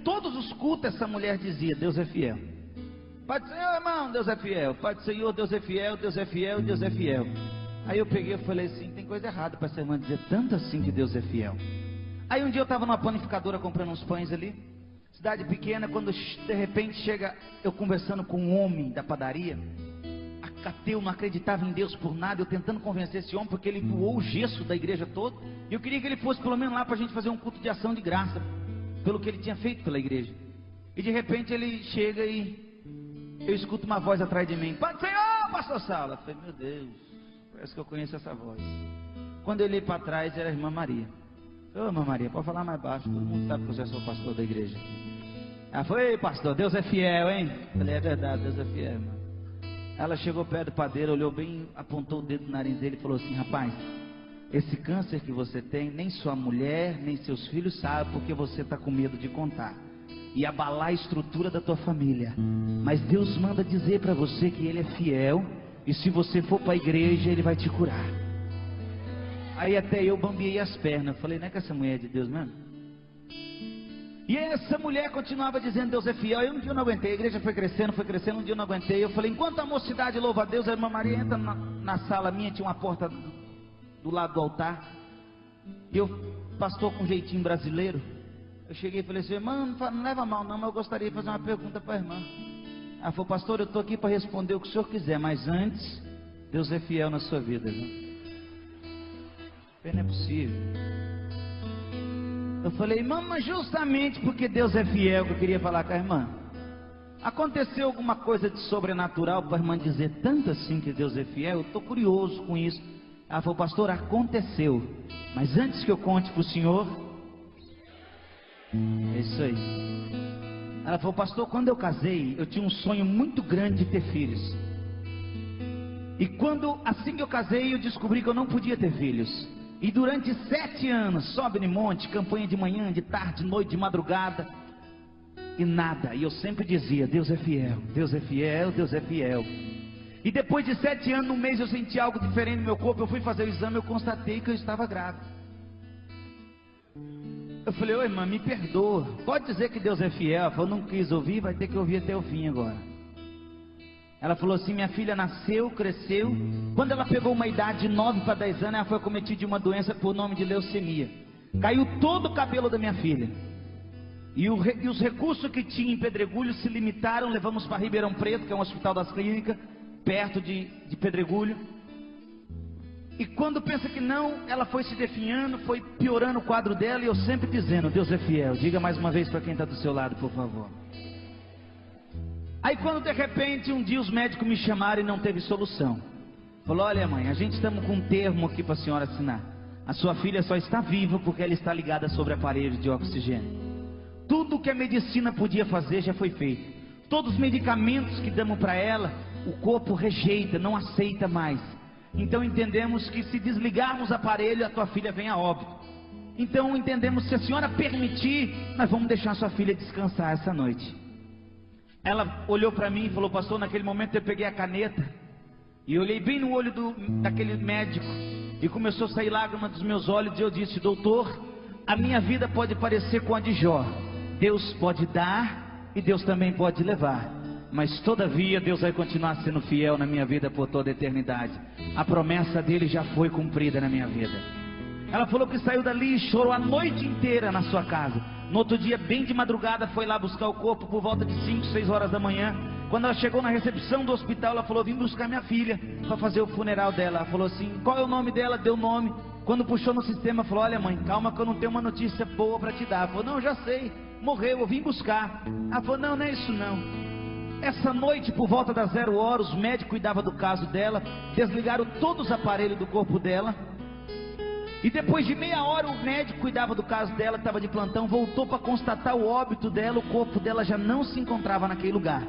todos os cultos essa mulher dizia: Deus é fiel. Pai do Senhor, irmão, Deus é fiel. Pai do Senhor, Deus é fiel, Deus é fiel, Deus é fiel. Aí eu peguei e falei assim: tem coisa errada para essa irmã dizer tanto assim que Deus é fiel. Aí um dia eu estava numa panificadora comprando uns pães ali, cidade pequena, quando de repente chega eu conversando com um homem da padaria, ateu, não acreditava em Deus por nada, eu tentando convencer esse homem, porque ele doou o gesso da igreja toda, e eu queria que ele fosse pelo menos lá para a gente fazer um culto de ação de graça, pelo que ele tinha feito pela igreja. E de repente ele chega e eu escuto uma voz atrás de mim: Pai do Senhor, pastor Saulo. Eu falei: meu Deus, parece que eu conheço essa voz. Quando eu olhei para trás, era a irmã Maria. Ô irmã Maria, pode falar mais baixo, todo mundo sabe que eu já sou pastor da igreja. Ela falou: ei pastor, Deus é fiel, hein? Eu falei: é verdade, Deus é fiel, irmão. Ela chegou perto do padeiro, olhou bem, apontou o dedo no nariz dele e falou assim: rapaz, esse câncer que você tem, nem sua mulher, nem seus filhos sabem, porque você está com medo de contar e abalar a estrutura da tua família. Mas Deus manda dizer para você que Ele é fiel, e se você for para a igreja, Ele vai te curar. Aí até eu bambiei as pernas. Eu falei: não é que essa mulher é de Deus mesmo? E essa mulher continuava dizendo: Deus é fiel. E um dia eu não aguentei, a igreja foi crescendo, um dia eu não aguentei. Eu falei: enquanto a mocidade louva a Deus, a irmã Maria entra na sala minha, tinha uma porta do lado do altar, e eu, pastor com jeitinho brasileiro, eu cheguei e falei assim: irmã, não leva mal não, mas eu gostaria de fazer uma pergunta para a irmã. Ela falou: pastor, eu estou aqui para responder o que o senhor quiser, mas antes, Deus é fiel na sua vida, viu? Não é possível. Eu falei: irmã, mas justamente porque Deus é fiel que eu queria falar com a irmã. Aconteceu alguma coisa de sobrenatural para a irmã dizer tanto assim que Deus é fiel? Eu estou curioso com isso. Ela falou: pastor, aconteceu, mas antes que eu conte para o senhor, é isso aí. Ela falou: pastor, quando eu casei, eu tinha um sonho muito grande de ter filhos. E assim que eu casei, eu descobri que eu não podia ter filhos. E durante 7 anos, sobe no monte, campanha de manhã, de tarde, de noite, de madrugada, e nada. E eu sempre dizia: Deus é fiel, Deus é fiel, Deus é fiel. E depois de 7 anos, um mês eu senti algo diferente no meu corpo. Eu fui fazer o exame, eu constatei que eu estava grávida. Eu falei: ô irmã, me perdoa, pode dizer que Deus é fiel. Ela falou: não quis ouvir, vai ter que ouvir até o fim agora. Ela falou assim: minha filha nasceu, cresceu. Quando ela pegou uma idade de 9 para 10 anos, ela foi acometida de uma doença por nome de leucemia. Caiu todo o cabelo da minha filha. E os recursos que tinha em Pedregulho se limitaram. Levamos para Ribeirão Preto, que é um hospital das clínicas, perto de Pedregulho. E quando pensa que não, ela foi se definhando, foi piorando o quadro dela. E eu sempre dizendo: Deus é fiel. Diga mais uma vez para quem está do seu lado, por favor. Aí quando de repente um dia os médicos me chamaram e não teve solução. Falou: olha mãe, a gente estamos com um termo aqui para a senhora assinar. A sua filha só está viva porque ela está ligada sobre aparelho de oxigênio. Tudo que a medicina podia fazer já foi feito. Todos os medicamentos que damos para ela, o corpo rejeita, não aceita mais. Então entendemos que se desligarmos o aparelho, a tua filha vem a óbito. Então entendemos, se a senhora permitir, nós vamos deixar a sua filha descansar essa noite. Ela olhou para mim e falou: pastor, naquele momento eu peguei a caneta e olhei bem no olho daquele médico, e começou a sair lágrimas dos meus olhos. E eu disse: doutor, a minha vida pode parecer com a de Jó. Deus pode dar e Deus também pode levar, mas todavia Deus vai continuar sendo fiel na minha vida por toda a eternidade. A promessa dele já foi cumprida na minha vida. Ela falou que saiu dali e chorou a noite inteira na sua casa. No outro dia, bem de madrugada, foi lá buscar o corpo por volta de 5, 6 horas da manhã. Quando ela chegou na recepção do hospital, ela falou: vim buscar minha filha para fazer o funeral dela. Ela falou assim: qual é o nome dela? Deu o nome. Quando puxou no sistema, falou: olha mãe, calma que eu não tenho uma notícia boa para te dar. Ela falou: não, já sei, morreu, eu vim buscar. Ela falou: não, não é isso não. Essa noite, por volta das 0 horas, os médicos cuidavam do caso dela, desligaram todos os aparelhos do corpo dela. E depois de meia hora, o médico cuidava do caso dela, estava de plantão, voltou para constatar o óbito dela. O corpo dela já não se encontrava naquele lugar.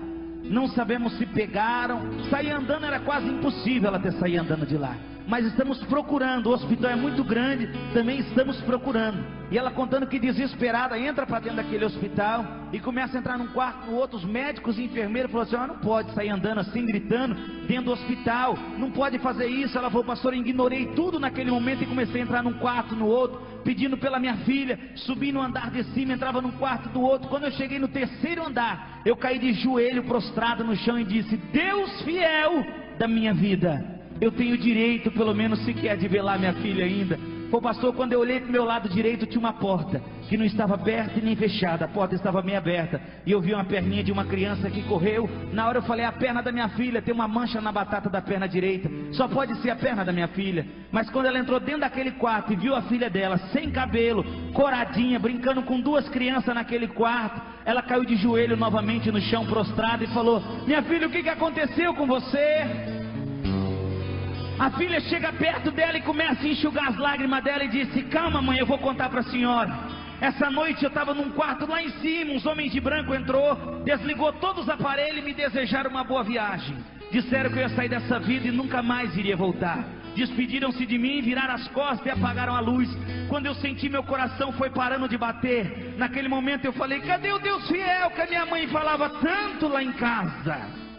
Não sabemos se pegaram. Sair andando era quase impossível ela ter saído andando de lá. mas estamos procurando. O hospital é muito grande, também estamos procurando. E ela contando que desesperada, entra para dentro daquele hospital e começa a entrar num quarto no outro. Os médicos e enfermeiros falaram assim: não pode sair andando assim, gritando dentro do hospital, não pode fazer isso. Ela falou: pastor, eu ignorei tudo naquele momento e comecei a entrar num quarto no outro, pedindo pela minha filha. Subi no andar de cima, entrava num quarto do outro. Quando eu cheguei no terceiro andar, eu caí de joelho prostrado no chão e disse: Deus fiel da minha vida, eu tenho direito pelo menos sequer de velar minha filha ainda. Pô, pastor, quando eu olhei para o meu lado direito tinha uma porta que não estava aberta e nem fechada, a porta estava meio aberta, e eu vi uma perninha de uma criança que correu. Na hora eu falei: a perna da minha filha, tem uma mancha na batata da perna direita, só pode ser a perna da minha filha. Mas quando ela entrou dentro daquele quarto e viu a filha dela sem cabelo, coradinha, brincando com duas crianças naquele quarto, ela caiu de joelho novamente no chão prostrada e falou: minha filha, o que aconteceu com você? A filha chega perto dela e começa a enxugar as lágrimas dela e disse: calma, mãe, eu vou contar para a senhora. Essa noite eu estava num quarto lá em cima, uns homens de branco entrou, desligou todos os aparelhos e me desejaram uma boa viagem. Disseram que eu ia sair dessa vida e nunca mais iria voltar. Despediram-se de mim, viraram as costas e apagaram a luz. Quando eu senti, meu coração foi parando de bater. Naquele momento eu falei: cadê o Deus fiel que a minha mãe falava tanto lá em casa?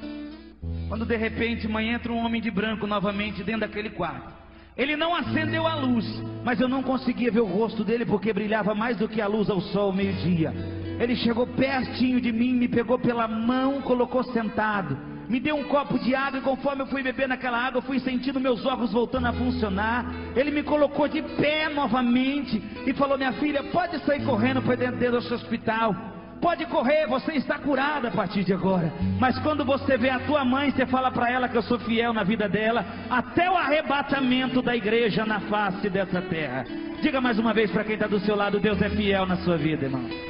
Quando de repente, mãe, entra um homem de branco novamente dentro daquele quarto. Ele não acendeu a luz, mas eu não conseguia ver o rosto dele porque brilhava mais do que a luz ao sol ao meio-dia. Ele chegou pertinho de mim, me pegou pela mão, colocou sentado, me deu um copo de água, e conforme eu fui beber naquela água, eu fui sentindo meus órgãos voltando a funcionar. Ele me colocou de pé novamente e falou: minha filha, pode sair correndo para dentro desse hospital, pode correr, você está curada a partir de agora. Mas quando você vê a tua mãe, você fala para ela que eu sou fiel na vida dela, até o arrebatamento da igreja na face dessa terra. Diga mais uma vez para quem está do seu lado: Deus é fiel na sua vida, irmão.